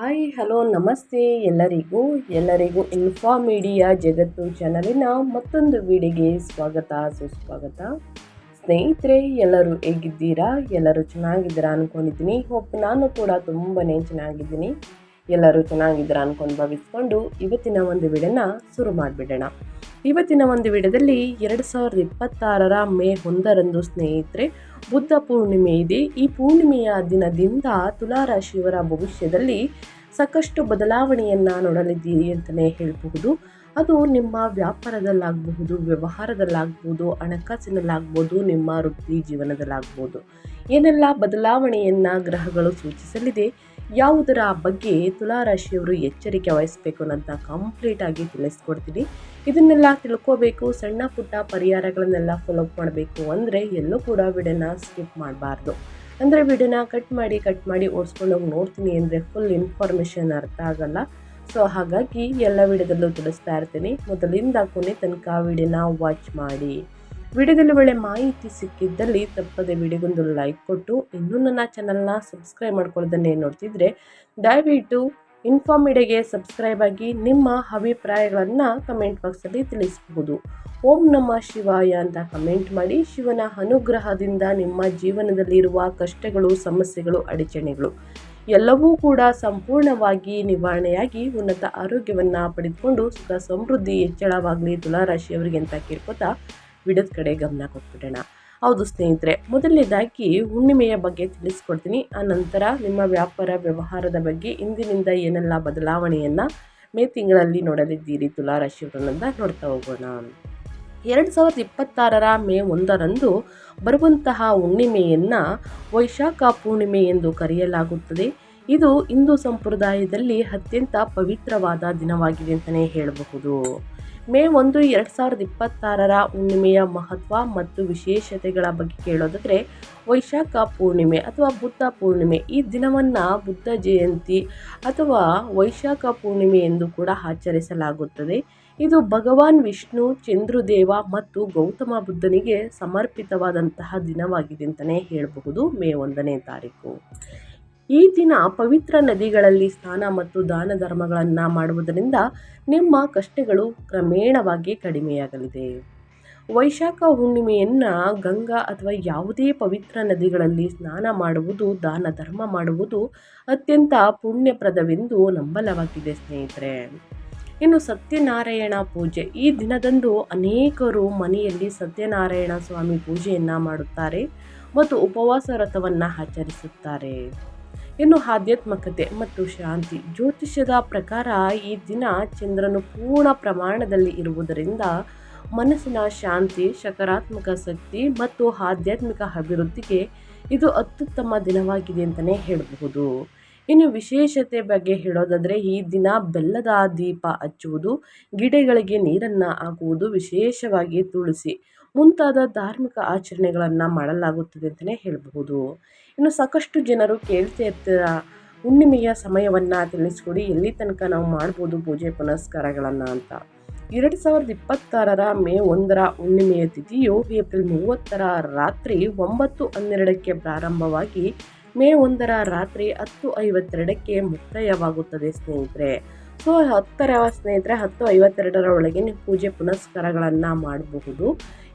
Hi hello ನಮಸ್ತೆ ಎಲ್ಲರಿಗೂ info media ಜಗತ್ತು ಚಾನಲಿನ ಮತ್ತೊಂದು ವಿಡಿಯೋಗೆ ಸ್ವಾಗತ ಸುಸ್ವಾಗತ. ಸ್ನೇಹಿತರೆ, ಎಲ್ಲರೂ ಹೇಗಿದ್ದೀರಾ? ಎಲ್ಲರೂ ಚೆನ್ನಾಗಿದ್ದೀರಾ ಅಂದ್ಕೊಂಡಿದ್ದೀನಿ. ನಾನು ಕೂಡ ತುಂಬಾ ಚೆನ್ನಾಗಿದ್ದೀನಿ. ಎಲ್ಲರೂ ಚೆನ್ನಾಗಿದ್ದೀರಾ ಅಂದ್ಕೊಂಡು ಭಾವಿಸ್ಕೊಂಡು ಇವತ್ತಿನ ಒಂದು ವಿಡಿಯೋನ ಶುರು ಮಾಡಿಬಿಡೋಣ. ಇವತ್ತಿನ ಒಂದು ವಿಡಿಯೋದಲ್ಲಿ 2026 ಮೇ 1 ಸ್ನೇಹಿತರೆ ಬುದ್ಧ ಪೂರ್ಣಿಮೆ ಇದೆ. ಈ ಪೂರ್ಣಿಮೆಯ ದಿನದಿಂದ ತುಲಾ ರಾಶಿಯವರ ಭವಿಷ್ಯದಲ್ಲಿ ಸಾಕಷ್ಟು ಬದಲಾವಣೆಯನ್ನು ನೋಡಲಿದ್ದೀರಿ ಅಂತಲೇ ಹೇಳಬಹುದು. ಅದು ನಿಮ್ಮ ವ್ಯಾಪಾರದಲ್ಲಾಗಬಹುದು, ವ್ಯವಹಾರದಲ್ಲಾಗ್ಬೋದು, ಹಣಕಾಸಿನಲ್ಲಾಗ್ಬೋದು, ನಿಮ್ಮ ವೃತ್ತಿ ಜೀವನದಲ್ಲಾಗ್ಬೋದು. ಏನೆಲ್ಲ ಬದಲಾವಣೆಯನ್ನು ಗ್ರಹಗಳು ಸೂಚಿಸಲಿದೆ, ಯಾವುದರ ಬಗ್ಗೆ ತುಲಾ ರಾಶಿಯವರು ಎಚ್ಚರಿಕೆ ವಹಿಸಬೇಕು ಅಂತ ಕಂಪ್ಲೀಟಾಗಿ ತಿಳಿಸ್ಕೊಡ್ತೀನಿ. ಇದನ್ನೆಲ್ಲ ತಿಳ್ಕೋಬೇಕು, ಸಣ್ಣ ಪುಟ್ಟ ಪರಿಹಾರಗಳನ್ನೆಲ್ಲ ಫಾಲೋ ಮಾಡಬೇಕು ಅಂದರೆ ಎಲ್ಲೂ ಕೂಡ ವಿಡಿಯೋನ ಸ್ಕಿಪ್ ಮಾಡಬಾರ್ದು. ಅಂದರೆ ವಿಡಿಯೋನ ಕಟ್ ಮಾಡಿ ಓಡಿಸ್ಕೊಂಡೋಗಿ ನೋಡ್ತೀನಿ ಅಂದರೆ ಫುಲ್ ಇನ್ಫಾರ್ಮೇಷನ್ ಅರ್ಥ ಆಗಲ್ಲ. ಸೊ ಹಾಗಾಗಿ ಎಲ್ಲ ವಿಡಿಯೋದಲ್ಲೂ ತಿಳಿಸ್ತಾ ಇರ್ತೀನಿ. ಮೊದಲಿಂದ ಕೊನೆ ತನಕ ವಿಡಿಯೋನ ವಾಚ್ ಮಾಡಿ. ವಿಡಿಯೋದಲ್ಲಿ ಒಳ್ಳೆ ಮಾಹಿತಿ ಸಿಕ್ಕಿದ್ದಲ್ಲಿ ತಪ್ಪದೆ ವಿಡಿಯೋಗೊಂದು ಲೈಕ್ ಕೊಟ್ಟು, ಇನ್ನೂ ನನ್ನ ಚಾನಲ್ನ ಸಬ್ಸ್ಕ್ರೈಬ್ ಮಾಡ್ಕೊಳ್ಳೋದನ್ನೇ ನೋಡ್ತಿದ್ರೆ ದಯವಿಟ್ಟು ಇನ್ಫಾ ಮೀಡಿಯಾಗೆ ಸಬ್ಸ್ಕ್ರೈಬ್ ಆಗಿ ನಿಮ್ಮ ಅಭಿಪ್ರಾಯಗಳನ್ನು ಕಮೆಂಟ್ ಬಾಕ್ಸಲ್ಲಿ ತಿಳಿಸಬಹುದು. ಓಂ ನಮಃ ಶಿವಾಯ ಅಂತ ಕಮೆಂಟ್ ಮಾಡಿ. ಶಿವನ ಅನುಗ್ರಹದಿಂದ ನಿಮ್ಮ ಜೀವನದಲ್ಲಿರುವ ಕಷ್ಟಗಳು, ಸಮಸ್ಯೆಗಳು, ಅಡಚಣೆಗಳು ಎಲ್ಲವೂ ಕೂಡ ಸಂಪೂರ್ಣವಾಗಿ ನಿವಾರಣೆಯಾಗಿ ಉನ್ನತ ಆರೋಗ್ಯವನ್ನು ಪಡೆದುಕೊಂಡು ಸುಖ ಸಮೃದ್ಧಿ ಹೆಚ್ಚಳವಾಗಲಿ ತುಲಾರಾಶಿಯವರಿಗೆ ಅಂತ ಕೇಳ್ಕೊತಾ ವಿಡಿಯೋದ ಕಡೆ ಗಮನ ಕೊಟ್ಬಿಡೋಣ. ಹೌದು ಸ್ನೇಹಿತರೆ, ಮೊದಲನೇದಾಗಿ ಹುಣ್ಣಿಮೆಯ ಬಗ್ಗೆ ತಿಳಿಸ್ಕೊಡ್ತೀನಿ. ಆ ನಂತರ ನಿಮ್ಮ ವ್ಯಾಪಾರ ವ್ಯವಹಾರದ ಬಗ್ಗೆ ಇಂದಿನಿಂದ ಏನೆಲ್ಲ ಬದಲಾವಣೆಯನ್ನು ಮೇ ತಿಂಗಳಲ್ಲಿ ನೋಡಲಿದ್ದೀರಿ ತುಲಾರಾಶಿಯವರನ್ನ ನೋಡ್ತಾ ಹೋಗೋಣ. 2026 ಮೇ 1 ಬರುವಂತಹ ಹುಣ್ಣಿಮೆಯನ್ನು ವೈಶಾಖ ಪೂರ್ಣಿಮೆ ಎಂದು ಕರೆಯಲಾಗುತ್ತದೆ. ಇದು ಹಿಂದೂ ಸಂಪ್ರದಾಯದಲ್ಲಿ ಅತ್ಯಂತ ಪವಿತ್ರವಾದ ದಿನವಾಗಿದೆ ಅಂತಲೇ ಹೇಳಬಹುದು. ಮೇ 1, 2026 ಹುಣ್ಣಿಮೆಯ ಮಹತ್ವ ಮತ್ತು ವಿಶೇಷತೆಗಳ ಬಗ್ಗೆ ಕೇಳೋದಾದರೆ, ವೈಶಾಖ ಪೂರ್ಣಿಮೆ ಅಥವಾ ಬುದ್ಧ ಪೂರ್ಣಿಮೆ ಈ ದಿನವನ್ನು ಬುದ್ಧ ಜಯಂತಿ ಅಥವಾ ವೈಶಾಖ ಪೂರ್ಣಿಮೆ ಎಂದು ಕೂಡ ಆಚರಿಸಲಾಗುತ್ತದೆ. ಇದು ಭಗವಾನ್ ವಿಷ್ಣು, ಚಂದ್ರದೇವ ಮತ್ತು ಗೌತಮ ಬುದ್ಧನಿಗೆ ಸಮರ್ಪಿತವಾದಂತಹ ದಿನವಾಗಿದೆ ಅಂತಲೇ ಹೇಳಬಹುದು. ಮೇ 1ನೇ ತಾರೀಕು ಈ ದಿನ ಪವಿತ್ರ ನದಿಗಳಲ್ಲಿ ಸ್ನಾನ ಮತ್ತು ದಾನ ಧರ್ಮಗಳನ್ನು ಮಾಡುವುದರಿಂದ ನಿಮ್ಮ ಕಷ್ಟಗಳು ಕ್ರಮೇಣವಾಗಿ ಕಡಿಮೆಯಾಗಲಿದೆ. ವೈಶಾಖ ಹುಣ್ಣಿಮೆಯನ್ನು ಗಂಗಾ ಅಥವಾ ಯಾವುದೇ ಪವಿತ್ರ ನದಿಗಳಲ್ಲಿ ಸ್ನಾನ ಮಾಡುವುದು, ದಾನ ಧರ್ಮ ಮಾಡುವುದು ಅತ್ಯಂತ ಪುಣ್ಯಪ್ರದವೆಂದು ನಂಬಲಾಗಿದೆ ಸ್ನೇಹಿತರೆ. ಇನ್ನು ಸತ್ಯನಾರಾಯಣ ಪೂಜೆ, ಈ ದಿನದಂದು ಅನೇಕರು ಮನೆಯಲ್ಲಿ ಸತ್ಯನಾರಾಯಣ ಸ್ವಾಮಿ ಪೂಜೆಯನ್ನು ಮಾಡುತ್ತಾರೆ ಮತ್ತು ಉಪವಾಸ ವ್ರತವನ್ನು ಆಚರಿಸುತ್ತಾರೆ. ಇನ್ನು ಆಧ್ಯಾತ್ಮಿಕತೆ ಮತ್ತು ಶಾಂತಿ, ಜ್ಯೋತಿಷ್ಯದ ಪ್ರಕಾರ ಈ ದಿನ ಚಂದ್ರನು ಪೂರ್ಣ ಪ್ರಮಾಣದಲ್ಲಿ ಇರುವುದರಿಂದ ಮನಸ್ಸಿನ ಶಾಂತಿ, ಸಕಾರಾತ್ಮಕ ಶಕ್ತಿ ಮತ್ತು ಆಧ್ಯಾತ್ಮಿಕ ಅಭಿವೃದ್ಧಿಗೆ ಇದು ಅತ್ಯುತ್ತಮ ದಿನವಾಗಿದೆ ಅಂತಲೇ ಹೇಳಬಹುದು. ಇನ್ನು ವಿಶೇಷತೆ ಬಗ್ಗೆ ಹೇಳೋದಾದರೆ, ಈ ದಿನ ಬೆಲ್ಲದ ದೀಪ ಹಚ್ಚುವುದು, ಗಿಡಗಳಿಗೆ ನೀರನ್ನು ಹಾಕುವುದು, ವಿಶೇಷವಾಗಿ ತುಳಸಿ ಮುಂತಾದ ಧಾರ್ಮಿಕ ಆಚರಣೆಗಳನ್ನು ಮಾಡಲಾಗುತ್ತದೆ ಅಂತಲೇ ಹೇಳಬಹುದು. ಇನ್ನು ಸಾಕಷ್ಟು ಜನರು ಕೇಳ್ತಾ ಇರ್ತೀರ, ಹುಣ್ಣಿಮೆಯ ಸಮಯವನ್ನು ತಿಳಿಸ್ಕೊಡಿ, ಎಲ್ಲಿ ತನಕ ನಾವು ಮಾಡ್ಬೋದು ಪೂಜೆ ಪುನಸ್ಕಾರಗಳನ್ನು ಅಂತ. 2026 ಮೇ 1 ಹುಣ್ಣಿಮೆಯ ತಿಥಿಯು ಏಪ್ರಿಲ್ 30 ರಾತ್ರಿ 9:12 ಪ್ರಾರಂಭವಾಗಿ ಮೇ 1 ರಾತ್ರಿ 10:52 ಮುಕ್ತಾಯವಾಗುತ್ತದೆ ಸ್ನೇಹಿತರೆ. ಸೊ 10:52 ಒಳಗೆ ನೀವು ಪೂಜೆ ಪುನಸ್ಕಾರಗಳನ್ನು ಮಾಡಬಹುದು.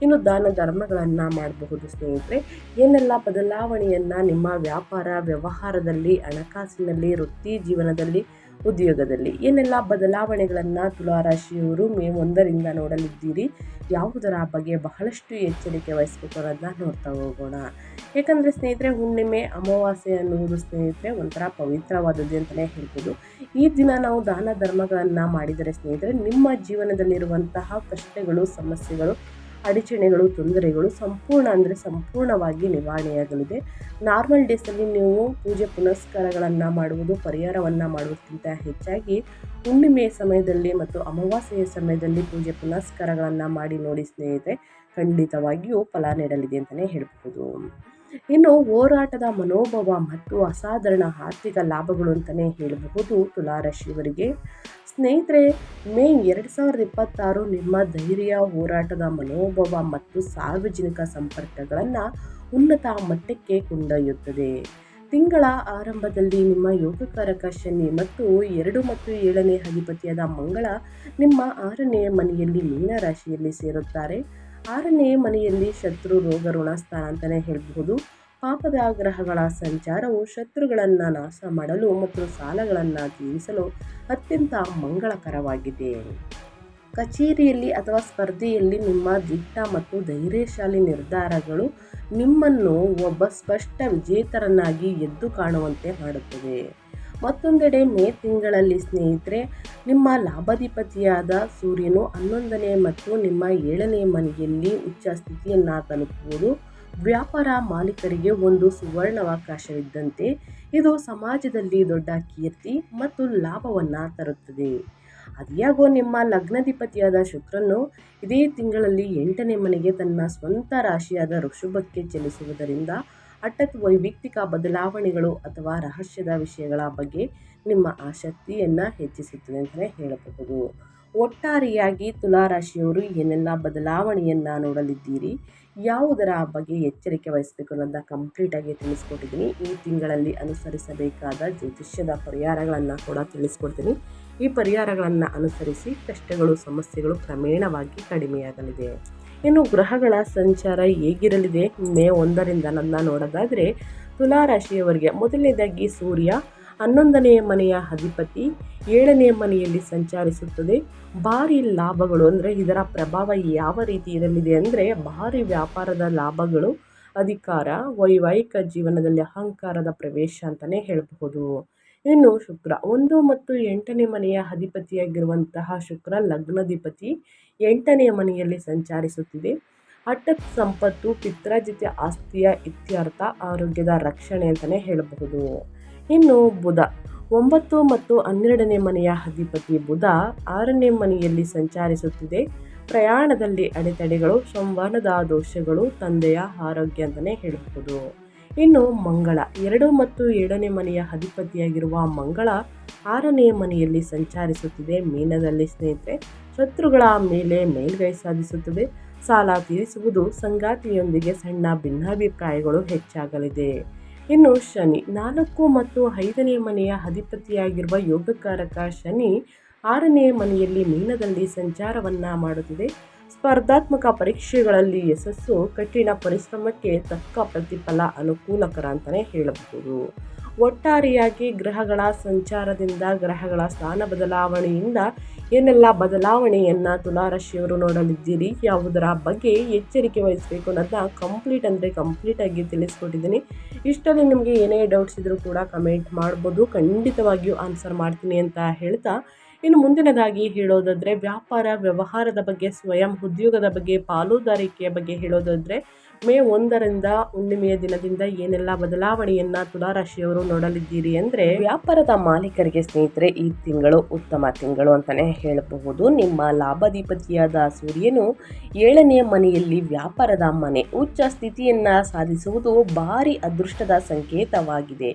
ಇನ್ನು ದಾನ ಧರ್ಮಗಳನ್ನು ಮಾಡಬಹುದು ಸ್ನೇಹಿತರೆ. ಏನೆಲ್ಲ ಬದಲಾವಣೆಯನ್ನು ನಿಮ್ಮ ವ್ಯಾಪಾರ ವ್ಯವಹಾರದಲ್ಲಿ, ಹಣಕಾಸಿನಲ್ಲಿ, ವೃತ್ತಿ ಜೀವನದಲ್ಲಿ, ಉದ್ಯೋಗದಲ್ಲಿ ಏನೆಲ್ಲ ಬದಲಾವಣೆಗಳನ್ನು ತುಲಾರಾಶಿಯವರು ಮೇ 1 ನೋಡಲಿದ್ದೀರಿ, ಯಾವುದರ ಬಗ್ಗೆ ಬಹಳಷ್ಟು ಎಚ್ಚರಿಕೆ ವಹಿಸಬೇಕು ಅನ್ನೋದನ್ನ ನೋಡ್ತಾ ಹೋಗೋಣ. ಯಾಕಂದರೆ ಸ್ನೇಹಿತರೆ, ಹುಣ್ಣಿಮೆ ಅಮಾವಾಸ್ಯೆ ಅನ್ನುವುದು ಸ್ನೇಹಿತರೆ ಒಂಥರ ಪವಿತ್ರವಾದದ್ದು ಅಂತಲೇ ಹೇಳ್ಬೋದು. ಈ ದಿನ ನಾವು ದಾನ ಧರ್ಮಗಳನ್ನು ಮಾಡಿದರೆ ಸ್ನೇಹಿತರೆ, ನಿಮ್ಮ ಜೀವನದಲ್ಲಿರುವಂತಹ ಕಷ್ಟಗಳು, ಸಮಸ್ಯೆಗಳು, ಅಡಚಣೆಗಳು, ತೊಂದರೆಗಳು ಸಂಪೂರ್ಣವಾಗಿ ನಿವಾರಣೆಯಾಗಲಿದೆ. ನಾರ್ಮಲ್ ಡೇಸಲ್ಲಿ ನೀವು ಪೂಜೆ ಪುನಸ್ಕಾರಗಳನ್ನು ಮಾಡುವುದು, ಪರಿಹಾರವನ್ನು ಮಾಡುವುದಕ್ಕಿಂತ ಹೆಚ್ಚಾಗಿ ಹುಣ್ಣಿಮೆಯ ಸಮಯದಲ್ಲಿ ಮತ್ತು ಅಮಾವಾಸ್ಯೆಯ ಸಮಯದಲ್ಲಿ ಪೂಜೆ ಪುನಸ್ಕಾರಗಳನ್ನು ಮಾಡಿ ನೋಡಿ ಸ್ನೇಹಿತರೆ, ಖಂಡಿತವಾಗಿಯೂ ಫಲ ನೀಡಲಿದೆ ಅಂತಲೇ ಹೇಳಬಹುದು. ಇನ್ನು ಹೋರಾಟದ ಮನೋಭಾವ ಮತ್ತು ಅಸಾಧಾರಣ ಆರ್ಥಿಕ ಲಾಭಗಳು ಅಂತಲೇ ಹೇಳಬಹುದು ತುಲಾರಾಶಿಯವರಿಗೆ. ಸ್ನೇಹಿತರೆ, ಮೇ 2026 ನಿಮ್ಮ ಧೈರ್ಯ, ಹೋರಾಟದ ಮನೋಭಾವ ಮತ್ತು ಸಾರ್ವಜನಿಕ ಸಂಪರ್ಕಗಳನ್ನು ಉನ್ನತ ಮಟ್ಟಕ್ಕೆ ಕೊಂಡೊಯ್ಯುತ್ತದೆ. ತಿಂಗಳ ಆರಂಭದಲ್ಲಿ ನಿಮ್ಮ ಯೋಗಕಾರಕ ಶನಿ ಮತ್ತು 2 ಮತ್ತು 7ನೇ ಅಧಿಪತಿಯಾದ ಮಂಗಳ ನಿಮ್ಮ 6ನೇ ಮನೆಯಲ್ಲಿ ಮೀನ ರಾಶಿಯಲ್ಲಿ ಸೇರುತ್ತಾರೆ. 6ನೇ ಮನೆಯಲ್ಲಿ ಶತ್ರು ರೋಗ ಋಣಸ್ಥಾನ ಅಂತಲೇ ಹೇಳಬಹುದು. ಪಾಪದ ಗ್ರಹಗಳ ಸಂಚಾರವು ಶತ್ರುಗಳನ್ನು ನಾಶ ಮಾಡಲು ಮತ್ತು ಸಾಲಗಳನ್ನು ತೀರಿಸಲು ಅತ್ಯಂತ ಮಂಗಳಕರವಾಗಿದೆ. ಕಚೇರಿಯಲ್ಲಿ ಅಥವಾ ಸ್ಪರ್ಧೆಯಲ್ಲಿ ನಿಮ್ಮ ದಿಟ್ಟ ಮತ್ತು ಧೈರ್ಯಶಾಲಿ ನಿರ್ಧಾರಗಳು ನಿಮ್ಮನ್ನು ಒಬ್ಬ ಸ್ಪಷ್ಟ ವಿಜೇತರನ್ನಾಗಿ ಎದ್ದು ಕಾಣುವಂತೆ ಮಾಡುತ್ತದೆ. ಮತ್ತೊಂದೆಡೆ ಮೇ ತಿಂಗಳಲ್ಲಿ ಸ್ನೇಹಿತರೆ, ನಿಮ್ಮ ಲಾಭಾಧಿಪತಿಯಾದ ಸೂರ್ಯನು 11ನೇ ಮತ್ತು ನಿಮ್ಮ 7ನೇ ಮನೆಯಲ್ಲಿ ಉಚ್ಚ ಸ್ಥಿತಿಯನ್ನು ತಲುಪುವುದು ವ್ಯಾಪಾರ ಮಾಲೀಕರಿಗೆ ಒಂದು ಸುವರ್ಣಾವಕಾಶವಿದ್ದಂತೆ. ಇದು ಸಮಾಜದಲ್ಲಿ ದೊಡ್ಡ ಕೀರ್ತಿ ಮತ್ತು ಲಾಭವನ್ನು ತರುತ್ತದೆ. ಅದ್ಯಾಗೋ ನಿಮ್ಮ ಲಗ್ನಾಧಿಪತಿಯಾದ ಶುಕ್ರನು ಇದೇ ತಿಂಗಳಲ್ಲಿ 8ನೇ ಮನೆಗೆ ತನ್ನ ಸ್ವಂತ ರಾಶಿಯಾದ ಋಷಭಕ್ಕೆ ಚಲಿಸುವುದರಿಂದ ಹಠಾತ್ ವೈಯಕ್ತಿಕ ಬದಲಾವಣೆಗಳು ಅಥವಾ ರಹಸ್ಯದ ವಿಷಯಗಳ ಬಗ್ಗೆ ನಿಮ್ಮ ಆಸಕ್ತಿಯನ್ನು ಹೆಚ್ಚಿಸುತ್ತದೆ ಅಂತಲೇ ಹೇಳಬಹುದು. ಒಟ್ಟಾರೆಯಾಗಿ ತುಲಾರಾಶಿಯವರು ಏನೆಲ್ಲ ಬದಲಾವಣೆಯನ್ನು ನೋಡಲಿದ್ದೀರಿ, ಯಾವುದರ ಬಗ್ಗೆ ಎಚ್ಚರಿಕೆ ವಹಿಸಬೇಕು ಅನ್ನೋದನ್ನ ಕಂಪ್ಲೀಟಾಗಿ ತಿಳಿಸ್ಕೊಟ್ಟಿದ್ದೀನಿ. ಈ ತಿಂಗಳಲ್ಲಿ ಅನುಸರಿಸಬೇಕಾದ ಜ್ಯೋತಿಷ್ಯದ ಪರಿಹಾರಗಳನ್ನು ಕೂಡ ತಿಳಿಸ್ಕೊಡ್ತೀನಿ. ಈ ಪರಿಹಾರಗಳನ್ನು ಅನುಸರಿಸಿ ಕಷ್ಟಗಳು ಸಮಸ್ಯೆಗಳು ಕ್ರಮೇಣವಾಗಿ ಕಡಿಮೆಯಾಗಲಿದೆ. ಇನ್ನು ಗ್ರಹಗಳ ಸಂಚಾರ ಹೇಗಿರಲಿದೆ ಮೇ 1ರಿಂದ ನೋಡೋದಾದರೆ, ತುಲಾರಾಶಿಯವರಿಗೆ ಮೊದಲನೇದಾಗಿ ಸೂರ್ಯ 11ನೇ ಮನೆಯ ಅಧಿಪತಿ 7ನೇ ಮನೆಯಲ್ಲಿ ಸಂಚರಿಸುತ್ತದೆ. ಭಾರಿ ಲಾಭಗಳು ಅಂದರೆ ಇದರ ಪ್ರಭಾವ ಯಾವ ರೀತಿ ಇರಲಿದೆ ಅಂದರೆ, ಭಾರಿ ವ್ಯಾಪಾರದ ಲಾಭಗಳು, ಅಧಿಕಾರ, ವೈವಾಹಿಕ ಜೀವನದಲ್ಲಿ ಅಹಂಕಾರದ ಪ್ರವೇಶ ಅಂತಲೇ ಹೇಳಬಹುದು. ಇನ್ನು ಶುಕ್ರ 1 ಮತ್ತು 8ನೇ ಮನೆಯ ಅಧಿಪತಿಯಾಗಿರುವಂತಹ ಶುಕ್ರ ಲಗ್ನಾಧಿಪತಿ 8ನೇ ಮನೆಯಲ್ಲಿ ಸಂಚರಿಸುತ್ತಿದೆ. ಹಠಾತ್ ಸಂಪತ್ತು, ಪಿತ್ರಾರ್ಜಿತ ಆಸ್ತಿಯ ಇತ್ಯರ್ಥ, ಆರೋಗ್ಯದ ರಕ್ಷಣೆ ಅಂತಲೇ ಹೇಳಬಹುದು. ಇನ್ನು ಬುಧ 9 ಮತ್ತು 12ನೇ ಮನೆಯ ಅಧಿಪತಿ ಬುಧ 6ನೇ ಮನೆಯಲ್ಲಿ ಸಂಚರಿಸುತ್ತಿದೆ. ಪ್ರಯಾಣದಲ್ಲಿ ಅಡೆತಡೆಗಳು, ಸಂವಹನದ ದೋಷಗಳು, ತಂದೆಯ ಆರೋಗ್ಯ ಅಂತಲೇ ಹೇಳಬಹುದು. ಇನ್ನು ಮಂಗಳ 2 ಮತ್ತು 7ನೇ ಮನೆಯ ಅಧಿಪತಿಯಾಗಿರುವ ಮಂಗಳ 6ನೇ ಮನೆಯಲ್ಲಿ ಸಂಚರಿಸುತ್ತಿದೆ. ಮೀನದಲ್ಲಿ ಸ್ನೇಹಿತರೆ, ಶತ್ರುಗಳ ಮೇಲೆ ಮೇಲ್ಗೈ ಸಾಧಿಸುತ್ತದೆ. ಸಾಲ ತೀರಿಸುವುದು, ಸಂಗಾತಿಯೊಂದಿಗೆ ಸಣ್ಣ ಭಿನ್ನಾಭಿಪ್ರಾಯಗಳು ಹೆಚ್ಚಾಗಲಿದೆ. ಇನ್ನು ಶನಿ 4 ಮತ್ತು 5ನೇ ಮನೆಯ ಅಧಿಪತಿಯಾಗಿರುವ ಯೋಗಕಾರಕ ಶನಿ 6ನೇ ಮನೆಯಲ್ಲಿ ಮೀನದಲ್ಲಿ ಸಂಚಾರವನ್ನು ಮಾಡುತ್ತಿದೆ. ಸ್ಪರ್ಧಾತ್ಮಕ ಪರೀಕ್ಷೆಗಳಲ್ಲಿ ಯಶಸ್ಸು, ಕಠಿಣ ಪರಿಶ್ರಮಕ್ಕೆ ತಕ್ಕ ಪ್ರತಿಫಲ ಅನುಕೂಲಕರ ಅಂತಲೇ ಹೇಳಬಹುದು. ಒಟ್ಟಾರೆಯಾಗಿ ಗ್ರಹಗಳ ಸಂಚಾರದಿಂದ, ಗ್ರಹಗಳ ಸ್ಥಾನ ಬದಲಾವಣೆಯಿಂದ ಏನೆಲ್ಲ ಬದಲಾವಣೆಯನ್ನು ತುಲಾರಾಶಿಯವರು ನೋಡಲಿದ್ದೀರಿ, ಯಾವುದರ ಬಗ್ಗೆ ಎಚ್ಚರಿಕೆ ವಹಿಸಬೇಕು ಅನ್ನೋದನ್ನ ಕಂಪ್ಲೀಟಾಗಿ ತಿಳಿಸ್ಕೊಟ್ಟಿದ್ದೀನಿ. ಇಷ್ಟರಲ್ಲಿ ನಿಮಗೆ ಏನೇ ಡೌಟ್ಸ್ ಇದ್ದರೂ ಕೂಡ ಕಮೆಂಟ್ ಮಾಡ್ಬೋದು, ಖಂಡಿತವಾಗಿಯೂ ಆನ್ಸರ್ ಮಾಡ್ತೀನಿ ಅಂತ ಹೇಳ್ತಾ, ಇನ್ನು ಮುಂದಿನದಾಗಿ ಹೇಳೋದಾದರೆ ವ್ಯಾಪಾರ ವ್ಯವಹಾರದ ಬಗ್ಗೆ, ಸ್ವಯಂ ಉದ್ಯೋಗದ ಬಗ್ಗೆ, ಪಾಲುದಾರಿಕೆಯ ಬಗ್ಗೆ ಹೇಳೋದಾದರೆ ಮೇ 1ರಿಂದ ಹುಣ್ಣಿಮೆಯ ದಿನದಿಂದ ಏನೆಲ್ಲ ಬದಲಾವಣೆಯನ್ನು ತುಲಾರಾಶಿಯವರು ನೋಡಲಿದ್ದೀರಿ ಅಂದರೆ, ವ್ಯಾಪಾರದ ಮಾಲೀಕರಿಗೆ ಸ್ನೇಹಿತರೆ ಈ ತಿಂಗಳು ಉತ್ತಮ ತಿಂಗಳು ಅಂತಲೇ ಹೇಳಬಹುದು. ನಿಮ್ಮ ಲಾಭಾಧಿಪತಿಯಾದ ಸೂರ್ಯನು 7ನೇ ಮನೆಯಲ್ಲಿ ವ್ಯಾಪಾರದ ಮನೆ ಉಚ್ಚ ಸ್ಥಿತಿಯನ್ನು ಸಾಧಿಸುವುದು ಭಾರಿ ಅದೃಷ್ಟದ ಸಂಕೇತವಾಗಿದೆ.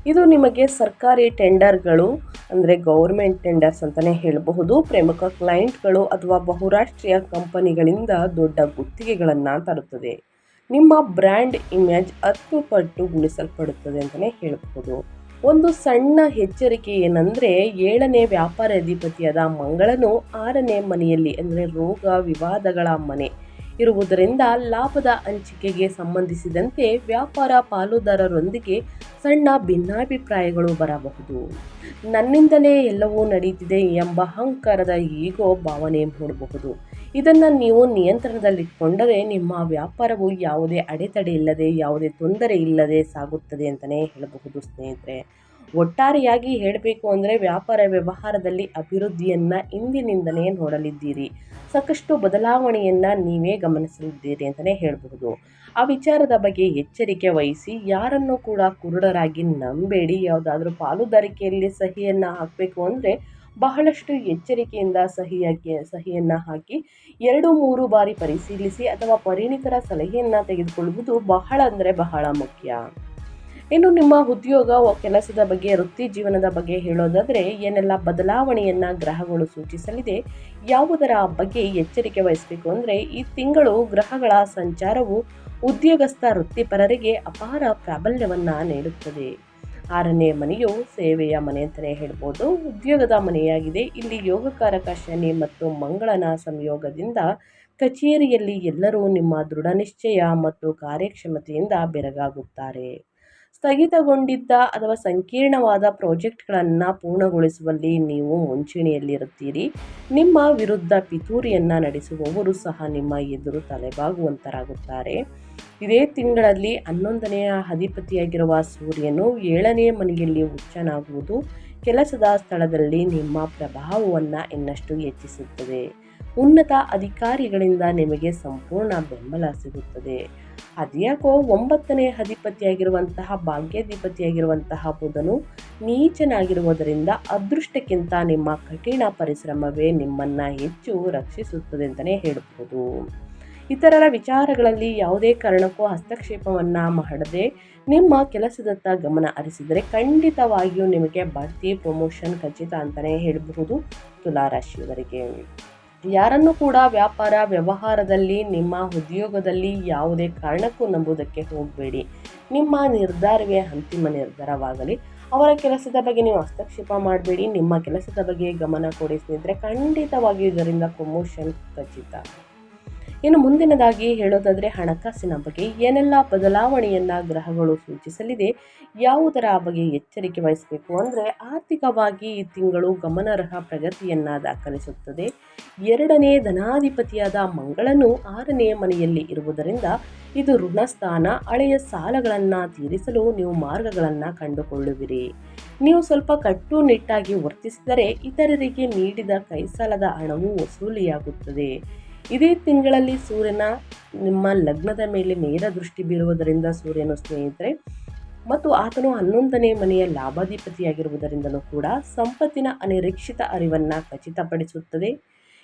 ಇದು ನಿಮಗೆ ಸರ್ಕಾರಿ ಟೆಂಡರ್ಗಳು ಅಂದರೆ ಗೌರ್ಮೆಂಟ್ ಟೆಂಡರ್ಸ್ ಅಂತಲೇ ಹೇಳಬಹುದು, ಪ್ರಮುಖ ಕ್ಲೈಂಟ್ಗಳು ಅಥವಾ ಬಹುರಾಷ್ಟ್ರೀಯ ಕಂಪನಿಗಳಿಂದ ದೊಡ್ಡ ಗುತ್ತಿಗೆಗಳನ್ನು ತರುತ್ತದೆ. ನಿಮ್ಮ ಬ್ರ್ಯಾಂಡ್ ಇಮೇಜ್ 10 ಪಟ್ಟು ಗುಣಿಸಲ್ಪಡುತ್ತದೆ ಅಂತಲೇ ಹೇಳಬಹುದು. ಒಂದು ಸಣ್ಣ ಎಚ್ಚರಿಕೆ ಏನಂದರೆ, 7ನೇ ವ್ಯಾಪಾರ ಅಧಿಪತಿಯಾದ ಮಂಗಳನು 6ನೇ ಮನೆಯಲ್ಲಿ ಅಂದರೆ ರೋಗ ವಿವಾದಗಳ ಮನೆ ಇರುವುದರಿಂದ ಲಾಭದ ಹಂಚಿಕೆಗೆ ಸಂಬಂಧಿಸಿದಂತೆ ವ್ಯಾಪಾರ ಪಾಲುದಾರರೊಂದಿಗೆ ಸಣ್ಣ ಭಿನ್ನಾಭಿಪ್ರಾಯಗಳು ಬರಬಹುದು. ನನ್ನಿಂದಲೇ ಎಲ್ಲವೂ ನಡೀತಿದೆ ಎಂಬ ಅಹಂಕಾರದ ಈಗೋ ಭಾವನೆ ಮೂಡಬಹುದು. ಇದನ್ನು ನೀವು ನಿಯಂತ್ರಣದಲ್ಲಿಟ್ಟುಕೊಂಡರೆ ನಿಮ್ಮ ವ್ಯಾಪಾರವು ಯಾವುದೇ ಅಡೆತಡೆ ಇಲ್ಲದೆ, ಯಾವುದೇ ತೊಂದರೆ ಇಲ್ಲದೆ ಸಾಗುತ್ತದೆ ಅಂತಲೇ ಹೇಳಬಹುದು ಸ್ನೇಹಿತರೆ. ಒಟ್ಟಾರೆಯಾಗಿ ಹೇಳಬೇಕು ಅಂದರೆ, ವ್ಯಾಪಾರ ವ್ಯವಹಾರದಲ್ಲಿ ಅಭಿವೃದ್ಧಿಯನ್ನು ಇಂದಿನಿಂದಲೇ ನೋಡಲಿದ್ದೀರಿ. ಸಾಕಷ್ಟು ಬದಲಾವಣೆಯನ್ನು ನೀವೇ ಗಮನಿಸಲಿದ್ದೀರಿ ಅಂತಲೇ ಹೇಳಬಹುದು. ಆ ವಿಚಾರದ ಬಗ್ಗೆ ಎಚ್ಚರಿಕೆ ವಹಿಸಿ, ಯಾರನ್ನು ಕೂಡ ಕುರುಡರಾಗಿ ನಂಬೇಡಿ. ಯಾವುದಾದ್ರೂ ಪಾಲುದಾರಿಕೆಯಲ್ಲಿ ಸಹಿಯನ್ನು ಹಾಕಬೇಕು ಅಂದರೆ ಬಹಳಷ್ಟು ಎಚ್ಚರಿಕೆಯಿಂದ ಸಹಿಯನ್ನು ಹಾಕಿ 2-3 ಬಾರಿ ಪರಿಶೀಲಿಸಿ ಅಥವಾ ಪರಿಣಿತರ ಸಲಹೆಯನ್ನು ತೆಗೆದುಕೊಳ್ಳುವುದು ಬಹಳ ಮುಖ್ಯ. ಇನ್ನು ನಿಮ್ಮ ಉದ್ಯೋಗ ಕೆಲಸದ ಬಗ್ಗೆ, ವೃತ್ತಿ ಜೀವನದ ಬಗ್ಗೆ ಹೇಳೋದಾದರೆ ಏನೆಲ್ಲ ಬದಲಾವಣೆಯನ್ನು ಗ್ರಹಗಳು ಸೂಚಿಸಲಿದೆ, ಯಾವುದರ ಬಗ್ಗೆ ಎಚ್ಚರಿಕೆ ವಹಿಸಬೇಕು ಅಂದರೆ, ಈ ತಿಂಗಳು ಗ್ರಹಗಳ ಸಂಚಾರವು ಉದ್ಯೋಗಸ್ಥ ವೃತ್ತಿಪರರಿಗೆ ಅಪಾರ ಪ್ರಾಬಲ್ಯವನ್ನು ನೀಡುತ್ತದೆ. 6ನೇ ಮನೆಯು ಸೇವೆಯ ಮನೆ ಅಂತಲೇ ಹೇಳ್ಬೋದು, ಉದ್ಯೋಗದ ಮನೆಯಾಗಿದೆ. ಇಲ್ಲಿ ಯೋಗಕಾರಕ ಶನಿ ಮತ್ತು ಮಂಗಳನ ಸಂಯೋಗದಿಂದ ಕಚೇರಿಯಲ್ಲಿ ಎಲ್ಲರೂ ನಿಮ್ಮ ದೃಢ ನಿಶ್ಚಯ ಮತ್ತು ಕಾರ್ಯಕ್ಷಮತೆಯಿಂದ ಬೆರಗಾಗುತ್ತಾರೆ. ಸ್ಥಗಿತಗೊಂಡಿದ್ದ ಅಥವಾ ಸಂಕೀರ್ಣವಾದ ಪ್ರಾಜೆಕ್ಟ್ಗಳನ್ನು ಪೂರ್ಣಗೊಳಿಸುವಲ್ಲಿ ನೀವು ಮುಂಚೂಣಿಯಲ್ಲಿರುತ್ತೀರಿ. ನಿಮ್ಮ ವಿರುದ್ಧ ಪಿತೂರಿಯನ್ನು ನಡೆಸುವವರು ಸಹ ನಿಮ್ಮ ಎದುರು ತಲೆಬಾಗುವಂತರಾಗುತ್ತಾರೆ. ಇದೇ ತಿಂಗಳಲ್ಲಿ 11ನೇ ಅಧಿಪತಿಯಾಗಿರುವ ಸೂರ್ಯನು 7ನೇ ಮನೆಯಲ್ಲಿ ಉಚ್ಚನಾಗುವುದು ಕೆಲಸದ ಸ್ಥಳದಲ್ಲಿ ನಿಮ್ಮ ಪ್ರಭಾವವನ್ನು ಇನ್ನಷ್ಟು ಹೆಚ್ಚಿಸುತ್ತದೆ. ಉನ್ನತ ಅಧಿಕಾರಿಗಳಿಂದ ನಿಮಗೆ ಸಂಪೂರ್ಣ ಬೆಂಬಲ ಸಿಗುತ್ತದೆ. ಅದ್ಯಾಕೋ 9ನೇ ಅಧಿಪತಿಯಾಗಿರುವಂತಹ ಭಾಗ್ಯಾಧಿಪತಿಯಾಗಿರುವಂತಹ ಬುಧನು ನೀಚನಾಗಿರುವುದರಿಂದ ಅದೃಷ್ಟಕ್ಕಿಂತ ನಿಮ್ಮ ಕಠಿಣ ಪರಿಶ್ರಮವೇ ನಿಮ್ಮನ್ನು ಹೆಚ್ಚು ರಕ್ಷಿಸುತ್ತದೆ ಅಂತಲೇ ಹೇಳ್ಬೋದು. ಇತರರ ವಿಚಾರಗಳಲ್ಲಿ ಯಾವುದೇ ಕಾರಣಕ್ಕೂ ಹಸ್ತಕ್ಷೇಪವನ್ನು ಮಾಡದೆ ನಿಮ್ಮ ಕೆಲಸದತ್ತ ಗಮನ ಹರಿಸಿದರೆ ಖಂಡಿತವಾಗಿಯೂ ನಿಮಗೆ ಬಡ್ತಿ ಪ್ರಮೋಷನ್ ಖಚಿತ ಅಂತಲೇ ಹೇಳಬಹುದು. ತುಲಾರಾಶಿಯವರಿಗೆ ಯಾರನ್ನು ಕೂಡ ವ್ಯಾಪಾರ ವ್ಯವಹಾರದಲ್ಲಿ ನಿಮ್ಮ ಉದ್ಯೋಗದಲ್ಲಿ ಯಾವುದೇ ಕಾರಣಕ್ಕೂ ನಂಬುವುದಕ್ಕೆ ಹೋಗಬೇಡಿ. ನಿಮ್ಮ ನಿರ್ಧಾರವೇ ಅಂತಿಮ ನಿರ್ಧಾರವಾಗಲಿ. ಅವರ ಕೆಲಸದ ಬಗ್ಗೆ ನೀವು ಹಸ್ತಕ್ಷೇಪ ಮಾಡಬೇಡಿ. ನಿಮ್ಮ ಕೆಲಸದ ಬಗ್ಗೆ ಗಮನ ಕೊಡಿ ಸ್ನೇಹಿತರೆ, ಖಂಡಿತವಾಗಿಯೂ ಇದರಿಂದ ಪ್ರಮೋಷನ್ ಖಚಿತ. ಇನ್ನು ಮುಂದಿನದಾಗಿ ಹೇಳೋದಾದರೆ ಹಣಕಾಸಿನ ಬಗ್ಗೆ ಏನೆಲ್ಲ ಬದಲಾವಣೆಯನ್ನು ಗ್ರಹಗಳು ಸೂಚಿಸಲಿದೆ, ಯಾವುದರ ಬಗ್ಗೆ ಎಚ್ಚರಿಕೆ ವಹಿಸಬೇಕು ಅಂದರೆ, ಆರ್ಥಿಕವಾಗಿ ಈ ತಿಂಗಳು ಗಮನಾರ್ಹ ಪ್ರಗತಿಯನ್ನು ದಾಖಲಿಸುತ್ತದೆ. 2ನೇ ಧನಾಧಿಪತಿಯಾದ ಮಂಗಳನು 6ನೇ ಮನೆಯಲ್ಲಿ ಇರುವುದರಿಂದ ಇದು ಋಣಸ್ಥಾನ. ಹಳೆಯ ಸಾಲಗಳನ್ನು ತೀರಿಸಲು ನೀವು ಮಾರ್ಗಗಳನ್ನು ಕಂಡುಕೊಳ್ಳುವಿರಿ. ನೀವು ಸ್ವಲ್ಪ ಕಟ್ಟುನಿಟ್ಟಾಗಿ ವರ್ತಿಸಿದರೆ ಇತರರಿಗೆ ನೀಡಿದ ಕೈ ಸಾಲದ ಹಣವು ವಸೂಲಿಯಾಗುತ್ತದೆ. ಇದೇ ತಿಂಗಳಲ್ಲಿ ಸೂರ್ಯನ ನಿಮ್ಮ ಲಗ್ನದ ಮೇಲೆ ನೇರ ದೃಷ್ಟಿ ಬೀರುವುದರಿಂದ ಸೂರ್ಯನು ಸ್ನೇಹಿತರೆ ಮತ್ತು ಆತನು 11ನೇ ಮನೆಯ ಲಾಭಾಧಿಪತಿಯಾಗಿರುವುದರಿಂದಲೂ ಕೂಡ ಸಂಪತ್ತಿನ ಅನಿರೀಕ್ಷಿತ ಅರಿವನ್ನು ಖಚಿತಪಡಿಸುತ್ತದೆ.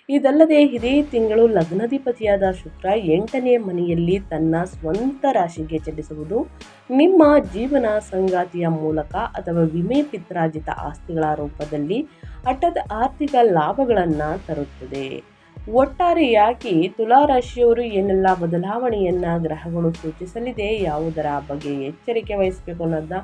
ಇದಲ್ಲದೆ ಇದೇ ತಿಂಗಳು ಲಗ್ನಾಧಿಪತಿಯಾದ ಶುಕ್ರ 8ನೇ ಮನೆಯಲ್ಲಿ ತನ್ನ ಸ್ವಂತ ರಾಶಿಗೆ ಚಲಿಸುವುದು ನಿಮ್ಮ ಜೀವನ ಸಂಗಾತಿಯ ಮೂಲಕ ಅಥವಾ ವಿಮೆ ಪಿತ್ರಾರ್ಜಿತ ಆಸ್ತಿಗಳ ರೂಪದಲ್ಲಿ ಹಠಾತ್ ಆರ್ಥಿಕ ಲಾಭಗಳನ್ನು ತರುತ್ತದೆ. ಒಟ್ಟಾರೆಯಾಗಿ ತುಲಾರಾಶಿಯವರು ಏನೆಲ್ಲ ಬದಲಾವಣೆಯನ್ನು ಗ್ರಹಗಳು ಸೂಚಿಸಲಿದೆ, ಯಾವುದರ ಬಗ್ಗೆ ಎಚ್ಚರಿಕೆ ವಹಿಸಬೇಕು ಅನ್ನೋದನ್ನ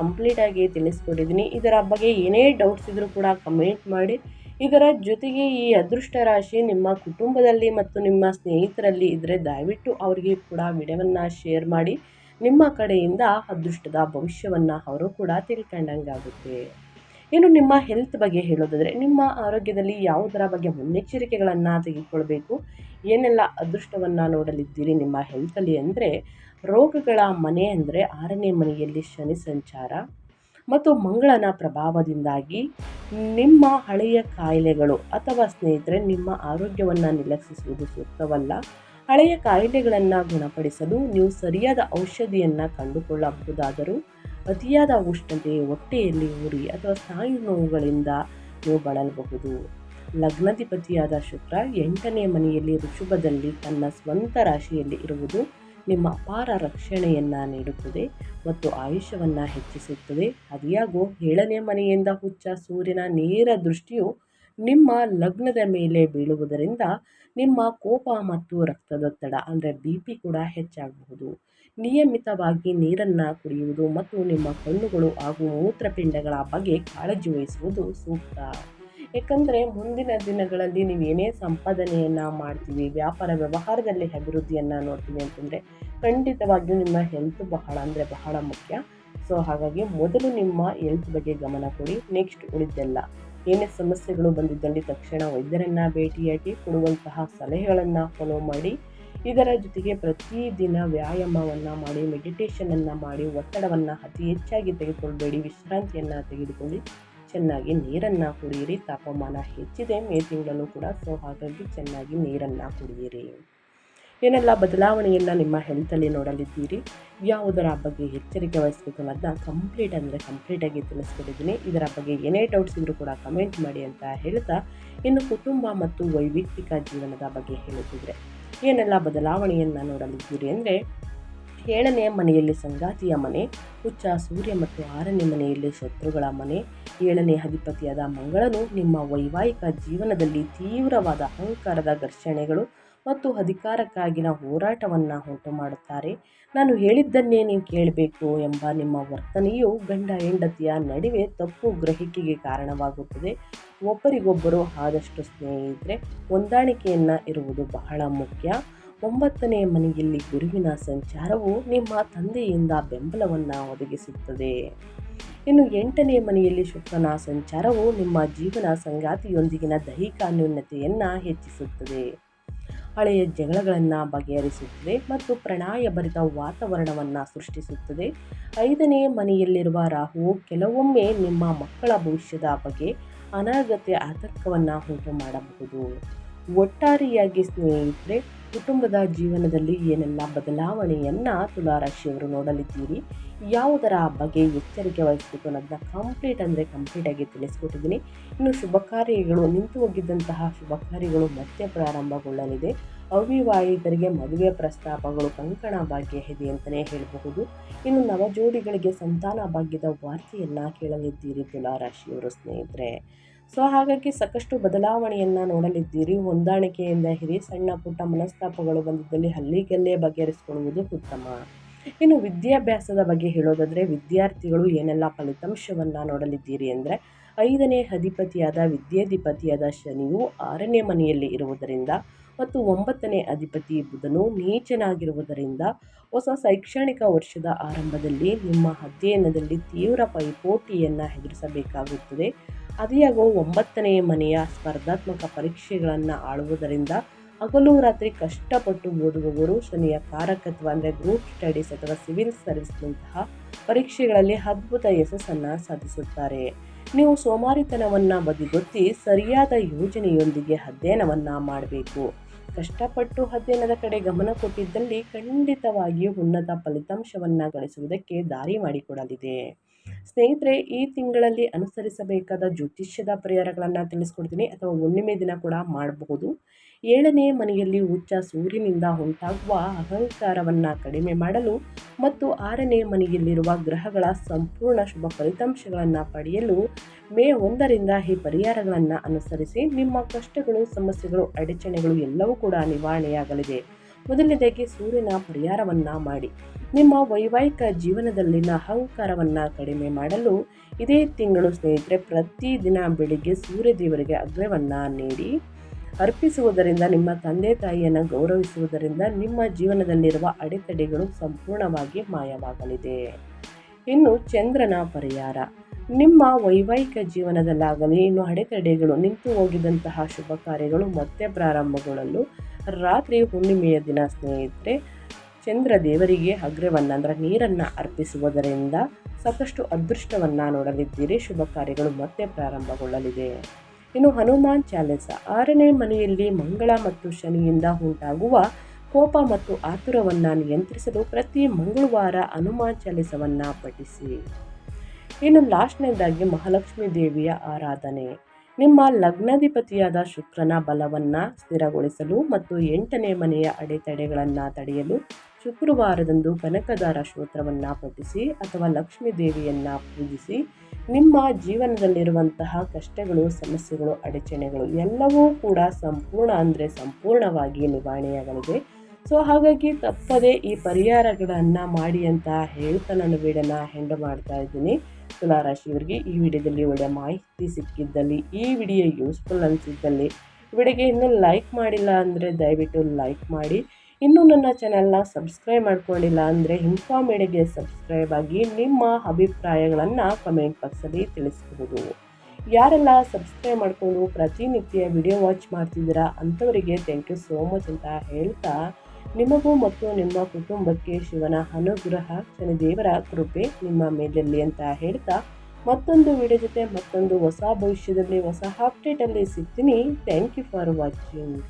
ಕಂಪ್ಲೀಟಾಗಿ ತಿಳಿಸ್ಕೊಟ್ಟಿದ್ದೀನಿ. ಇದರ ಬಗ್ಗೆ ಏನೇ ಡೌಟ್ಸ್ ಇದ್ರೂ ಕೂಡ ಕಮೆಂಟ್ ಮಾಡಿ. ಇದರ ಜೊತೆಗೆ ಈ ಅದೃಷ್ಟ ರಾಶಿ ನಿಮ್ಮ ಕುಟುಂಬದಲ್ಲಿ ಮತ್ತು ನಿಮ್ಮ ಸ್ನೇಹಿತರಲ್ಲಿ ಇದ್ದರೆ ದಯವಿಟ್ಟು ಅವರಿಗೆ ಕೂಡ ವಿಡಿಯೋವನ್ನು ಶೇರ್ ಮಾಡಿ. ನಿಮ್ಮ ಕಡೆಯಿಂದ ಅದೃಷ್ಟದ ಭವಿಷ್ಯವನ್ನು ಅವರು ಕೂಡ ತಿಳ್ಕೊಂಡಂಗಾಗುತ್ತೆ. ಇನ್ನು ನಿಮ್ಮ ಹೆಲ್ತ್ ಬಗ್ಗೆ ಹೇಳೋದಾದರೆ, ನಿಮ್ಮ ಆರೋಗ್ಯದಲ್ಲಿ ಯಾವುದರ ಬಗ್ಗೆ ಮುನ್ನೆಚ್ಚರಿಕೆಗಳನ್ನು ತೆಗೆದುಕೊಳ್ಬೇಕು, ಏನೆಲ್ಲ ಅದೃಷ್ಟವನ್ನು ನೋಡಲಿದ್ದೀರಿ ನಿಮ್ಮ ಹೆಲ್ತಲ್ಲಿ ಅಂದರೆ, ರೋಗಗಳ ಮನೆ ಅಂದರೆ 6ನೇ ಮನೆಯಲ್ಲಿ ಶನಿ ಸಂಚಾರ ಮತ್ತು ಮಂಗಳನ ಪ್ರಭಾವದಿಂದಾಗಿ ನಿಮ್ಮ ಹಳೆಯ ಕಾಯಿಲೆಗಳು ಅಥವಾ ಸ್ನೇಹಿತರೆ ನಿಮ್ಮ ಆರೋಗ್ಯವನ್ನು ನಿರ್ಲಕ್ಷಿಸುವುದು ಸೂಕ್ತವಲ್ಲ. ಹಳೆಯ ಕಾಯಿಲೆಗಳನ್ನು ಗುಣಪಡಿಸಲು ನೀವು ಸರಿಯಾದ ಔಷಧಿಯನ್ನು ಕಂಡುಕೊಳ್ಳಬಹುದಾದರೂ ಅತಿಯಾದ ಉಷ್ಣತೆ, ಹೊಟ್ಟೆಯಲ್ಲಿ ಉರಿ ಅಥವಾ ಸ್ನಾಯು ನೋವುಗಳಿಂದ ನೀವು ಬಳಲಬಹುದು. ಲಗ್ನಾಧಿಪತಿಯಾದ ಶುಕ್ರ 8ನೇ ಮನೆಯಲ್ಲಿ ಋಷಭದಲ್ಲಿ ತನ್ನ ಸ್ವಂತ ರಾಶಿಯಲ್ಲಿ ಇರುವುದು ನಿಮ್ಮ ಅಪಾರ ರಕ್ಷಣೆಯನ್ನು ನೀಡುತ್ತದೆ ಮತ್ತು ಆಯುಷ್ಯವನ್ನು ಹೆಚ್ಚಿಸುತ್ತದೆ. ಅದ್ಯಾಗೋ 7ನೇ ಮನೆಯಿಂದ ಹುಚ್ಚ ಸೂರ್ಯನ ನೇರ ದೃಷ್ಟಿಯು ನಿಮ್ಮ ಲಗ್ನದ ಮೇಲೆ ಬೀಳುವುದರಿಂದ ನಿಮ್ಮ ಕೋಪ ಮತ್ತು ರಕ್ತದೊತ್ತಡ ಅಂದರೆ BP ಕೂಡ ಹೆಚ್ಚಾಗಬಹುದು. ನಿಯಮಿತವಾಗಿ ನೀರನ್ನು ಕುಡಿಯುವುದು ಮತ್ತು ನಿಮ್ಮ ಕಣ್ಣುಗಳು ಹಾಗೂ ಮೂತ್ರಪಿಂಡಗಳ ಬಗ್ಗೆ ಕಾಳಜಿ ವಹಿಸುವುದು ಸೂಕ್ತ. ಏಕೆಂದರೆ ಮುಂದಿನ ದಿನಗಳಲ್ಲಿ ನೀವು ಏನೇ ಸಂಪಾದನೆಯನ್ನು ಮಾಡ್ತೀವಿ, ವ್ಯಾಪಾರ ವ್ಯವಹಾರದಲ್ಲಿ ಅಭಿವೃದ್ಧಿಯನ್ನು ನೋಡ್ತೀವಿ ಅಂತಂದರೆ ಖಂಡಿತವಾಗಿಯೂ ನಿಮ್ಮ ಹೆಲ್ತ್ ಬಹಳ ಮುಖ್ಯ. ಸೊ ಹಾಗಾಗಿ ಮೊದಲು ನಿಮ್ಮ ಹೆಲ್ತ್ ಬಗ್ಗೆ ಗಮನ ಕೊಡಿ. ನೆಕ್ಸ್ಟ್ ಉಳಿದೆಲ್ಲ ಏನೇ ಸಮಸ್ಯೆಗಳು ಬಂದಿದ್ದಲ್ಲಿ ತಕ್ಷಣ ವೈದ್ಯರನ್ನು ಭೇಟಿಯಾಗಿ ಕೊಡುವಂತಹ ಸಲಹೆಗಳನ್ನು ಫಾಲೋ ಮಾಡಿ. ಇದರ ಜೊತೆಗೆ ಪ್ರತಿದಿನ ವ್ಯಾಯಾಮವನ್ನು ಮಾಡಿ, ಮೆಡಿಟೇಷನನ್ನು ಮಾಡಿ, ಒತ್ತಡವನ್ನು ಅತಿ ಹೆಚ್ಚಾಗಿ ತೆಗೆದುಕೊಳ್ಬೇಡಿ, ವಿಶ್ರಾಂತಿಯನ್ನು ತೆಗೆದುಕೊಳ್ಳಿ, ಚೆನ್ನಾಗಿ ನೀರನ್ನು ಕುಡಿಯಿರಿ. ತಾಪಮಾನ ಹೆಚ್ಚಿದೆ ಮೇ ತಿಂಗಳಲ್ಲೂ ಕೂಡ, ಸೊ ಹಾಗಾಗಿ ಚೆನ್ನಾಗಿ ನೀರನ್ನು ಕುಡಿಯಿರಿ. ಏನೆಲ್ಲ ಬದಲಾವಣೆಯನ್ನು ನಿಮ್ಮ ಹೆಲ್ತಲ್ಲಿ ನೋಡಲಿದ್ದೀರಿ, ಯಾವುದರ ಬಗ್ಗೆ ಎಚ್ಚರಿಕೆ ವಹಿಸಬೇಕು ಅನ್ನೋದನ್ನ ಕಂಪ್ಲೀಟಾಗಿ ತಿಳಿಸ್ಕೊಟ್ಟಿದ್ದೀನಿ. ಇದರ ಬಗ್ಗೆ ಏನೇ ಡೌಟ್ಸ್ ಇದ್ರೂ ಕೂಡ ಕಮೆಂಟ್ ಮಾಡಿ ಅಂತ ಹೇಳ್ತಾ, ಇನ್ನು ಕುಟುಂಬ ಮತ್ತು ವೈಯಕ್ತಿಕ ಜೀವನದ ಬಗ್ಗೆ ಹೇಳುತ್ತಿದ್ರೆ ಏನೆಲ್ಲ ಬದಲಾವಣೆಯನ್ನು ನೋಡಲಿದ್ದೀರಿ ಅಂದರೆ, 7ನೇ ಮನೆಯಲ್ಲಿ ಸಂಗಾತಿಯ ಮನೆ, ಹುಚ್ಚ ಸೂರ್ಯ ಮತ್ತು 6ನೇ ಮನೆಯಲ್ಲಿ ಶತ್ರುಗಳ ಮನೆ. 7ನೇ ಅಧಿಪತಿಯಾದ ಮಂಗಳನು ನಿಮ್ಮ ವೈವಾಹಿಕ ಜೀವನದಲ್ಲಿ ತೀವ್ರವಾದ ಅಹಂಕಾರದ ಘರ್ಷಣೆಗಳು ಮತ್ತು ಅಧಿಕಾರಕ್ಕಾಗಿನ ಹೋರಾಟವನ್ನು ಉಂಟು ಮಾಡುತ್ತಾರೆ. ನಾನು ಹೇಳಿದ್ದನ್ನೇ ನೀವು ಕೇಳಬೇಕು ಎಂಬ ನಿಮ್ಮ ವರ್ತನೆಯು ಗಂಡ ಹೆಂಡತಿಯ ನಡುವೆ ತಪ್ಪು ಗ್ರಹಿಕೆಗೆ ಕಾರಣವಾಗುತ್ತದೆ. ಒಬ್ಬರಿಗೊಬ್ಬರು ಆದಷ್ಟು ಸ್ನೇಹಿತರೆ ಹೊಂದಾಣಿಕೆಯನ್ನು ಇರುವುದು ಬಹಳ ಮುಖ್ಯ. 9ನೇ ಮನೆಯಲ್ಲಿ ಗುರುವಿನ ಸಂಚಾರವು ನಿಮ್ಮ ತಂದೆಯಿಂದ ಬೆಂಬಲವನ್ನು ಒದಗಿಸುತ್ತದೆ. ಇನ್ನು 8ನೇ ಮನೆಯಲ್ಲಿ ಶುಕ್ರನ ಸಂಚಾರವು ನಿಮ್ಮ ಜೀವನ ಸಂಗಾತಿಯೊಂದಿಗಿನ ದೈಹಿಕ ಅನ್ಯೋನ್ಯತೆಯನ್ನು ಹೆಚ್ಚಿಸುತ್ತದೆ, ಹಳೆಯ ಜಗಳಗಳನ್ನು ಬಗೆಹರಿಸುತ್ತದೆ ಮತ್ತು ಪ್ರಣಯಭರಿತ ವಾತಾವರಣವನ್ನು ಸೃಷ್ಟಿಸುತ್ತದೆ. 5ನೇ ಮನೆಯಲ್ಲಿರುವ ರಾಹುವು ಕೆಲವೊಮ್ಮೆ ನಿಮ್ಮ ಮಕ್ಕಳ ಭವಿಷ್ಯದ ಬಗ್ಗೆ ಅನಗತ್ಯ ಆತಂಕವನ್ನು ಉಂಟು ಮಾಡಬಹುದು. ಒಟ್ಟಾರೆಯಾಗಿ ಸ್ನೇಹಿತರೆ, ಕುಟುಂಬದ ಜೀವನದಲ್ಲಿ ಏನೆಲ್ಲ ಬದಲಾವಣೆಯನ್ನು ತುಲಾರಾಶಿಯವರು ನೋಡಲಿದ್ದೀರಿ, ಯಾವುದರ ಬಗ್ಗೆ ಎಚ್ಚರಿಕೆ ವಹಿಸಬೇಕು ಅನ್ನೋದನ್ನ ಕಂಪ್ಲೀಟಾಗಿ ತಿಳಿಸ್ಕೊಟ್ಟಿದ್ದೀನಿ. ಇನ್ನು ಶುಭ ಕಾರ್ಯಗಳು, ನಿಂತು ಹೋಗಿದ್ದಂತಹ ಶುಭ ಕಾರ್ಯಗಳು ಮತ್ತೆ ಪ್ರಾರಂಭಗೊಳ್ಳಲಿದೆ. ಅವಿವಾಹಿತರಿಗೆ ಮದುವೆ ಪ್ರಸ್ತಾಪಗಳು ಕಂಕಣ ಭಾಗ್ಯ ಇದೆ ಅಂತಲೇ ಹೇಳಬಹುದು. ಇನ್ನು ನವಜೋಡಿಗಳಿಗೆ ಸಂತಾನ ಭಾಗ್ಯದ ವಾರ್ತೆಯನ್ನು ಕೇಳಲಿದ್ದೀರಿ ತುಲಾರಾಶಿಯವರು ಸ್ನೇಹಿತರೆ. ಸೊ ಹಾಗಾಗಿ ಸಾಕಷ್ಟು ಬದಲಾವಣೆಯನ್ನು ನೋಡಲಿದ್ದೀರಿ. ಹೊಂದಾಣಿಕೆಯಿಂದ ಇರಿ. ಸಣ್ಣ ಪುಟ್ಟ ಮನಸ್ತಾಪಗಳು ಬಂದಿದ್ದಲ್ಲಿ ಅಲ್ಲಿಗಲ್ಲೇ ಬಗೆಹರಿಸಿಕೊಳ್ಳುವುದು ಉತ್ತಮ. ಇನ್ನು ವಿದ್ಯಾಭ್ಯಾಸದ ಬಗ್ಗೆ ಹೇಳೋದಾದರೆ, ವಿದ್ಯಾರ್ಥಿಗಳು ಏನೆಲ್ಲ ಫಲಿತಾಂಶವನ್ನು ನೋಡಲಿದ್ದೀರಿ ಅಂದರೆ, 5ನೇ ಅಧಿಪತಿಯಾದ ವಿದ್ಯಾಧಿಪತಿಯಾದ ಶನಿಯು 6ನೇ ಮನೆಯಲ್ಲಿ ಇರುವುದರಿಂದ ಮತ್ತು 9ನೇ ಅಧಿಪತಿ ಬುಧನು ನೀಚನಾಗಿರುವುದರಿಂದ ಹೊಸ ಶೈಕ್ಷಣಿಕ ವರ್ಷದ ಆರಂಭದಲ್ಲಿ ನಿಮ್ಮ ಅಧ್ಯಯನದಲ್ಲಿ ತೀವ್ರ ಪೈಪೋಟಿಯನ್ನು ಎದುರಿಸಬೇಕಾಗುತ್ತದೆ. ಅದಿಯಾಗೋ 9ನೇ ಮನೆಯ ಸ್ಪರ್ಧಾತ್ಮಕ ಪರೀಕ್ಷೆಗಳನ್ನು ಆಳುವುದರಿಂದ ಹಗಲು ರಾತ್ರಿ ಕಷ್ಟಪಟ್ಟು ಓದುವವರು ಶನಿಯ ಕಾರಕತ್ವ ಅಂದರೆ ಗ್ರೂಪ್ ಸ್ಟಡೀಸ್ ಅಥವಾ ಸಿವಿಲ್ ಸರ್ವಿಸ್ನಂತಹ ಪರೀಕ್ಷೆಗಳಲ್ಲಿ ಅದ್ಭುತ ಯಶಸ್ಸನ್ನು ಸಾಧಿಸುತ್ತಾರೆ. ನೀವು ಸೋಮಾರಿತನವನ್ನು ಬದಿಗೊತ್ತಿ ಸರಿಯಾದ ಯೋಜನೆಯೊಂದಿಗೆ ಅಧ್ಯಯನವನ್ನು ಮಾಡಬೇಕು. ಕಷ್ಟಪಟ್ಟು ಅಧ್ಯಯನದ ಕಡೆ ಗಮನ ಕೊಟ್ಟಿದ್ದಲ್ಲಿ ಖಂಡಿತವಾಗಿಯೂ ಉನ್ನತ ಫಲಿತಾಂಶವನ್ನು ಗಳಿಸುವುದಕ್ಕೆ ದಾರಿ ಮಾಡಿಕೊಡಲಿದೆ. ಸ್ನೇಹಿತರೆ, ಈ ತಿಂಗಳಲ್ಲಿ ಅನುಸರಿಸಬೇಕಾದ ಜ್ಯೋತಿಷ್ಯದ ಪರಿಹಾರಗಳನ್ನು ತಿಳಿಸ್ಕೊಡ್ತೀನಿ, ಅಥವಾ ಹುಣ್ಣಿಮೆ ದಿನ ಕೂಡ ಮಾಡಬಹುದು. 7ನೇ ಮನೆಯಲ್ಲಿ ಉಚ್ಚ ಸೂರ್ಯನಿಂದ ಉಂಟಾಗುವ ಅಹಂಕಾರವನ್ನು ಕಡಿಮೆ ಮಾಡಲು ಮತ್ತು 6ನೇ ಮನೆಯಲ್ಲಿರುವ ಗ್ರಹಗಳ ಸಂಪೂರ್ಣ ಶುಭ ಫಲಿತಾಂಶಗಳನ್ನು ಪಡೆಯಲು ಮೇ 1ರಿಂದ ಈ ಪರಿಹಾರಗಳನ್ನು ಅನುಸರಿಸಿ. ನಿಮ್ಮ ಕಷ್ಟಗಳು, ಸಮಸ್ಯೆಗಳು, ಅಡಚಣೆಗಳು ಎಲ್ಲವೂ ಕೂಡ ನಿವಾರಣೆಯಾಗಲಿದೆ. ಮೊದಲನೇದಾಗಿ ಸೂರ್ಯನ ಪರಿಹಾರವನ್ನು ಮಾಡಿ. ನಿಮ್ಮ ವೈವಾಹಿಕ ಜೀವನದಲ್ಲಿನ ಅಹಂಕಾರವನ್ನು ಕಡಿಮೆ ಮಾಡಲು ಇದೇ ತಿಂಗಳು ಸ್ನೇಹಿತರೆ ಪ್ರತಿದಿನ ಬೆಳಿಗ್ಗೆ ಸೂರ್ಯ ದೇವರಿಗೆ ಅರ್ಘ್ಯವನ್ನು ನೀಡಿ ಅರ್ಪಿಸುವುದರಿಂದ, ನಿಮ್ಮ ತಂದೆ ತಾಯಿಯನ್ನು ಗೌರವಿಸುವುದರಿಂದ ನಿಮ್ಮ ಜೀವನದಲ್ಲಿರುವ ಅಡೆತಡೆಗಳು ಸಂಪೂರ್ಣವಾಗಿ ಮಾಯವಾಗಲಿದೆ. ಇನ್ನು ಚಂದ್ರನ ಪರಿಹಾರ. ನಿಮ್ಮ ವೈವಾಹಿಕ ಜೀವನದಲ್ಲಾಗಲಿ ಇನ್ನು ಅಡೆತಡೆಗಳು, ನಿಂತು ಹೋಗಿದ್ದಂತಹ ಶುಭ ಕಾರ್ಯಗಳು ಮತ್ತೆ ಪ್ರಾರಂಭಗೊಳ್ಳಲು ರಾತ್ರಿ ಹುಣ್ಣಿಮೆಯ ದಿನ ಸ್ನೇಹಿತರೆ ಚಂದ್ರ ದೇವರಿಗೆ ಅರ್ಘ್ಯವನ್ನು ಅಂದರೆ ನೀರನ್ನು ಅರ್ಪಿಸುವುದರಿಂದ ಸಾಕಷ್ಟು ಅದೃಷ್ಟವನ್ನು ನೋಡಲಿದ್ದೀರಿ. ಶುಭ ಕಾರ್ಯಗಳು ಮತ್ತೆ ಪ್ರಾರಂಭಗೊಳ್ಳಲಿದೆ. ಇನ್ನು ಹನುಮಾನ್ ಚಾಲಿಸ. 6ನೇ ಮನೆಯಲ್ಲಿ ಮಂಗಳ ಮತ್ತು ಶನಿಯಿಂದ ಉಂಟಾಗುವ ಕೋಪ ಮತ್ತು ಆತುರವನ್ನು ನಿಯಂತ್ರಿಸಲು ಪ್ರತಿ ಮಂಗಳವಾರ ಹನುಮಾನ್ ಚಾಲಿಸವನ್ನು ಪಠಿಸಿ. ಇನ್ನು ಲಾಸ್ಟ್ನೇದಾಗಿ ಮಹಾಲಕ್ಷ್ಮೀ ದೇವಿಯ ಆರಾಧನೆ. ನಿಮ್ಮ ಲಗ್ನಾಧಿಪತಿಯಾದ ಶುಕ್ರನ ಬಲವನ್ನು ಸ್ಥಿರಗೊಳಿಸಲು ಮತ್ತು 8ನೇ ಮನೆಯ ಅಡೆತಡೆಗಳನ್ನು ತಡೆಯಲು ಶುಕ್ರವಾರದಂದು ಕನಕದಾರ ಸ್ತೋತ್ರವನ್ನು ಪಠಿಸಿ ಅಥವಾ ಲಕ್ಷ್ಮೀ ದೇವಿಯನ್ನು ಪೂಜಿಸಿ. ನಿಮ್ಮ ಜೀವನದಲ್ಲಿರುವಂತಹ ಕಷ್ಟಗಳು, ಸಮಸ್ಯೆಗಳು, ಅಡಚಣೆಗಳು ಎಲ್ಲವೂ ಕೂಡ ಸಂಪೂರ್ಣವಾಗಿ ನಿವಾರಣೆಯಾಗಲಿದೆ. ಸೊ ಹಾಗಾಗಿ ತಪ್ಪದೇ ಈ ಪರಿಹಾರಗಳನ್ನು ಮಾಡಿ ಅಂತ ಹೇಳ್ತಾ ನಾನು ವಿಡಿಯೋನ ಎಂಡ್ ಮಾಡ್ತಾ ಇದ್ದೀನಿ. ತುಲಾರಾಶಿಯವರಿಗೆ ಈ ವಿಡಿಯೋದಲ್ಲಿ ಒಳ್ಳೆಯ ಮಾಹಿತಿ ಸಿಕ್ಕಿದ್ದಲ್ಲಿ, ಈ ವಿಡಿಯೋ ಯೂಸ್ಫುಲ್ ಅನಿಸಿದ್ದಲ್ಲಿ ವಿಡಿಯೋಗೆ ಇನ್ನೂ ಲೈಕ್ ಮಾಡಿಲ್ಲ ಅಂದರೆ ದಯವಿಟ್ಟು ಲೈಕ್ ಮಾಡಿ. ಇನ್ನೂ ನನ್ನ ಚಾನಲ್ನ ಸಬ್ಸ್ಕ್ರೈಬ್ ಮಾಡ್ಕೊಂಡಿಲ್ಲ ಅಂದರೆ ಇನ್ಫಾರ್ಮೇಡಿಯಾಗೆ ಸಬ್ಸ್ಕ್ರೈಬ್ ಆಗಿ ನಿಮ್ಮ ಅಭಿಪ್ರಾಯಗಳನ್ನು ಕಮೆಂಟ್ ಬಾಕ್ಸಲ್ಲಿ ತಿಳಿಸಬಹುದು. ಯಾರೆಲ್ಲ ಸಬ್ಸ್ಕ್ರೈಬ್ ಮಾಡಿಕೊಂಡು ಪ್ರತಿನಿತ್ಯ ವಿಡಿಯೋ ವಾಚ್ ಮಾಡ್ತಿದ್ದೀರಾ ಅಂಥವರಿಗೆ ಥ್ಯಾಂಕ್ ಯು ಸೋ ಮಚ್ ಅಂತ ಹೇಳ್ತಾ, ನಿಮಗೂ ಮತ್ತು ನಿಮ್ಮ ಕುಟುಂಬಕ್ಕೆ ಶಿವನ ಅನುಗ್ರಹ, ಶನಿದೇವರ ಕೃಪೆ ನಿಮ್ಮ ಮೇಲಿರಲಿ ಅಂತ ಹೇಳ್ತಾ ಮತ್ತೊಂದು ವಿಡಿಯೋ ಜೊತೆ ಮತ್ತೊಂದು ಹೊಸ ಭವಿಷ್ಯದಲ್ಲಿ ಹೊಸ ಅಪ್ಡೇಟಲ್ಲಿ ಸಿಗ್ತೀನಿ. Thank you for watching.